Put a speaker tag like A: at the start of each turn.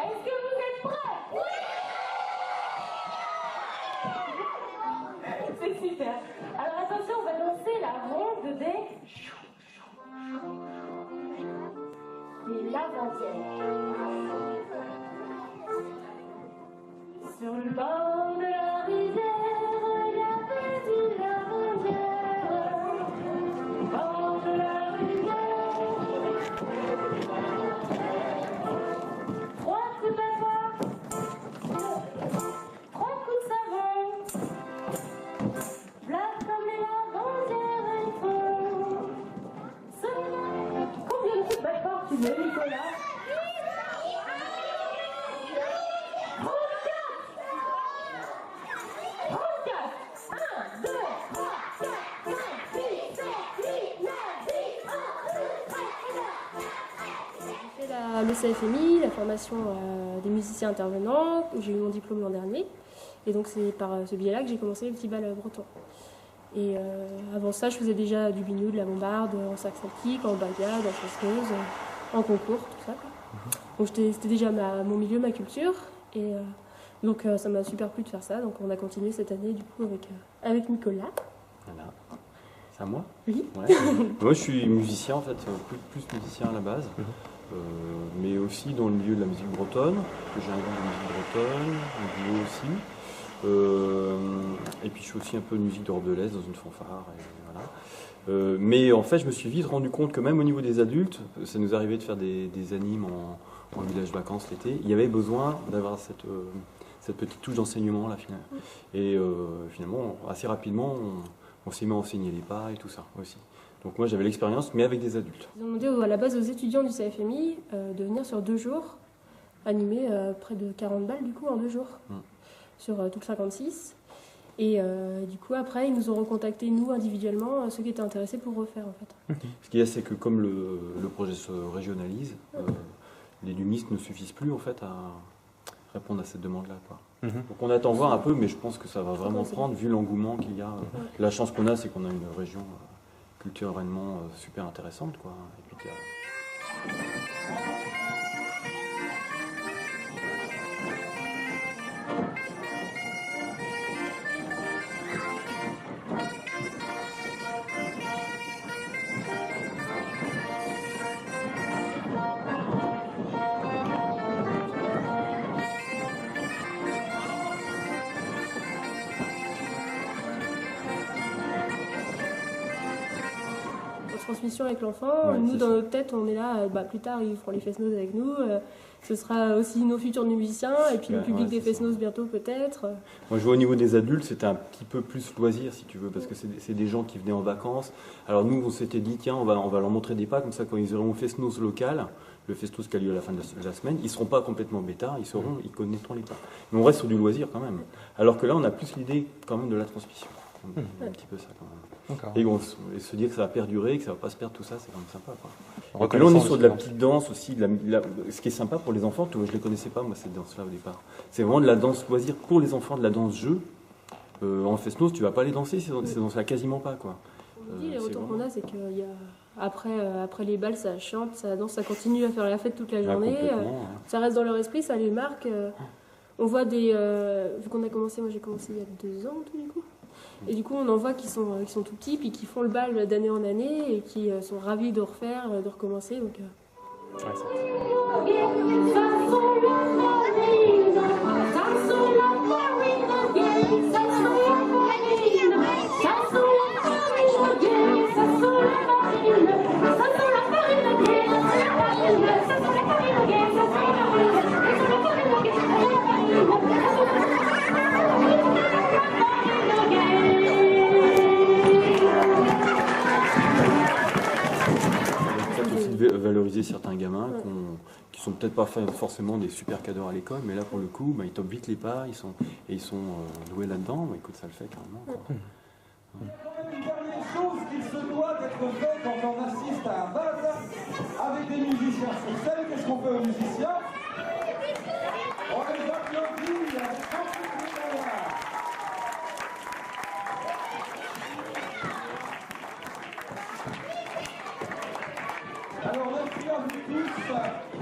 A: Est-ce que vous êtes prêts? C'est super. Alors attention, on va danser la ronde des lavandières. Sur le bord de la rivière, il y avait une lavandière. Au bord de la rivière, 3 coups de bain, 3 coups de savon. Voilà comme les lavandières elles font. Combien de coups de bain tu veux, Nicolas? 34. Le CFMI, la formation des musiciens intervenants, où j'ai eu mon diplôme l'an dernier. Et donc c'est par ce biais-là que j'ai commencé le petit bal breton. Et avant ça, je faisais déjà du biniou, de la bombarde, en sac celtique, en bagade, en fesneuse, en concours, tout ça. Donc c'était déjà mon milieu, ma culture. Et donc ça m'a super plu de faire ça. Donc on a continué cette année du coup avec Nicolas.
B: Voilà. C'est à moi?
A: Oui.
B: Ouais. Moi je suis musicien en fait, plus musicien à la base. Mais aussi dans le milieu de la musique bretonne, parce que j'ai un groupe de musique bretonne, un duo aussi. Et puis je fais aussi un peu de musique d'Europe de l'Est dans une fanfare. Et voilà. Mais en fait, je me suis vite rendu compte que même au niveau des adultes, ça nous arrivait de faire des animes en village vacances l'été. Il y avait besoin d'avoir cette petite touche d'enseignement là finalement. Et finalement, assez rapidement, on s'est mis à enseigner les pas et tout ça aussi. Donc moi j'avais l'expérience, mais avec des adultes.
A: Ils ont demandé à la base aux étudiants du CFMI de venir sur 2 jours, animer près de 40 balles du coup en 2 jours, sur tout le 56. Et du coup après ils nous ont recontacté nous individuellement, ceux qui étaient intéressés pour refaire en fait.
B: Ce qu'il y a c'est que comme le projet se régionalise, les lumistes ne suffisent plus en fait à répondre à cette demande-là, quoi. Donc on attend voir un peu, mais je pense que ça va vraiment prendre vu l'engouement qu'il y a. La chance qu'on a, c'est qu'on a une région culturellement super intéressante, quoi. Et puis
A: transmission avec l'enfant, nous dans notre tête on est là, plus tard ils feront les Fesnos avec nous, ce sera aussi nos futurs musiciens et puis le public des Fesnos bientôt peut-être.
B: Moi je vois au niveau des adultes c'était un petit peu plus loisir si tu veux, parce que c'est des gens qui venaient en vacances. Alors nous on s'était dit tiens on va leur montrer des pas, comme ça quand ils auront au Fesnos local, le Fesnos qui a lieu à la fin de la semaine, ils ne seront pas complètement bêtards, ils connaîtront les pas. Mais on reste sur du loisir quand même. Alors que là on a plus l'idée quand même de la transmission. Un petit peu ça quand même. Et se dire que ça va perdurer, que ça va pas se perdre, tout ça, c'est quand même sympa, quoi. Et là on est sur de la petite danse aussi, ce qui est sympa pour les enfants, je les connaissais pas moi cette danse-là au départ. C'est vraiment de la danse loisir pour les enfants, de la danse jeu. En Fesnos tu vas pas les danser, ces danses-là quasiment pas, quoi.
A: On dit les retours qu'on a, c'est que après les balles ça chante, ça danse, ça continue à faire la fête toute la journée, ça reste dans leur esprit, ça les marque. On voit vu qu'on a commencé, moi j'ai commencé il y a 2 ans tout du coup. Et du coup, on en voit qui sont tout petits, puis qui font le bal d'année en année, et qui sont ravis de refaire, de recommencer. Donc,
B: valoriser certains gamins qui sont peut-être pas forcément des super cadors à l'école, mais là pour le coup ils topent vite les pas, ils sont doués là-dedans. Écoute, ça le fait carrément, quoi.
C: Une dernière chose qu'il se doit d'être fait quand on assiste à un bal avec des musiciens sur scène. Qu'est-ce qu'on fait aux musiciens? On les applaudit avec beaucoup de moyens. Alors l'influence vous tous.